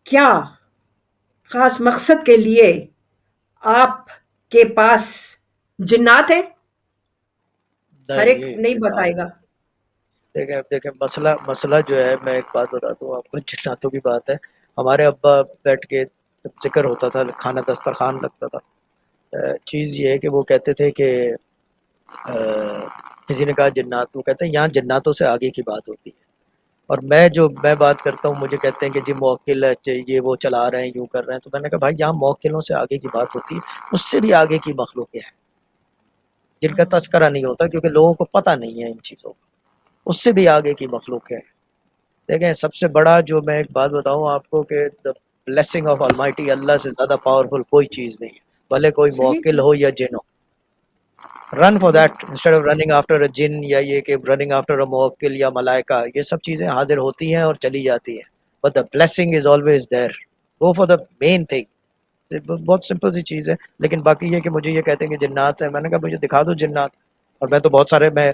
کیا خاص مقصد کے لیے آپ کے پاس جنات ہے؟ ہر نہیں ایک یہ نہیں جنات، بتائے گا. دیکھیں مسئلہ جو ہے، میں ایک بات بتاتا ہوں آپ کو، جناتوں کی بات ہے. ہمارے ابا بیٹھ کے جب ذکر ہوتا تھا، کھانا دسترخوان لگتا تھا، چیز یہ ہے کہ وہ کہتے تھے کہ کسی نے کہا جنات، وہ کہتے ہیں یہاں جناتوں سے آگے کی بات ہوتی ہے. اور میں بات کرتا ہوں، مجھے کہتے ہیں کہ جی موکل ہے، یہ وہ چلا رہے ہیں، یوں کر رہے ہیں. تو میں نے کہا بھائی یہاں موکلوں سے آگے کی بات ہوتی ہے، اس سے بھی آگے کی مخلوقیں ہیں جن کا تذکرہ نہیں ہوتا کیونکہ لوگوں کو پتہ نہیں ہے ان چیزوں کا. اس سے بھی آگے کی مخلوق ہے. دیکھیں سب سے بڑا جو میں ایک بات بتاؤں آپ کو کہ the blessing of Almighty، اللہ سے زیادہ پاورفل کوئی چیز نہیں ہے، بھلے کوئی صحیح موکل ہو یا جن ہو. رن فار صحیح. That instead of running after a جن، یا یہ کہ رننگ آفٹر اے موکل یا ملائکہ. یہ سب چیزیں حاضر ہوتی ہیں اور چلی جاتی ہیں، but the blessing is always there. Go for the main thing. بہت سمپل سی چیز ہے. لیکن باقی یہ کہ مجھے یہ کہتے ہیں کہ جنات ہے، میں نے کہا مجھے دکھا دو جنات. اور میں تو بہت سارے، میں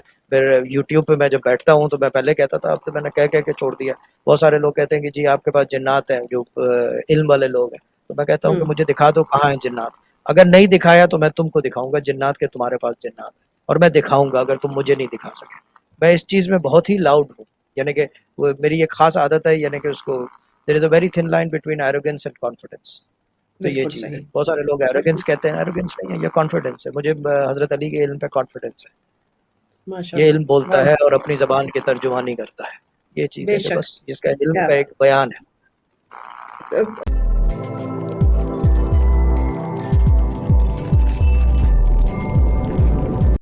یوٹیوب پہ میں جب بیٹھتا ہوں تو میں پہلے کہتا تھا، اب تو میں نے کہہ کے چھوڑ دیا. بہت سارے لوگ کہتے ہیں کہ جی آپ کے پاس جنات ہیں، جو علم والے لوگ ہیں. تو میں کہتا ہوں کہ مجھے دکھا دو کہاں ہیں جنات. اگر نہیں دکھایا تو میں تم کو دکھاؤں گا جنات کے تمہارے پاس جنات ہیں، اور میں دکھاؤں گا اگر تم مجھے نہیں دکھا سکے. میں اس چیز میں بہت ہی لاؤڈ ہوں، یعنی کہ وہ میری ایک خاص عادت ہے، یعنی کہ اس کو there is a very thin line between arrogance and confidence. تو یہ بالکل چیز ہے. صحیح. بہت سارے لوگ بالکل ایروگنس کہتے ہیں، ایروگنس نہیں ہے، یہ کانفیڈنس ہے. مجھے حضرت علی کے علم پہ کانفیڈنس ہے. ماشاء یہ اللہ. علم بولتا بہت ہے اور اپنی زبان کی ترجمانی کرتا ہے. یہ چیز بے ہے کہ شک. بس جس کا علم کیا کا ایک بیان ہے. بات.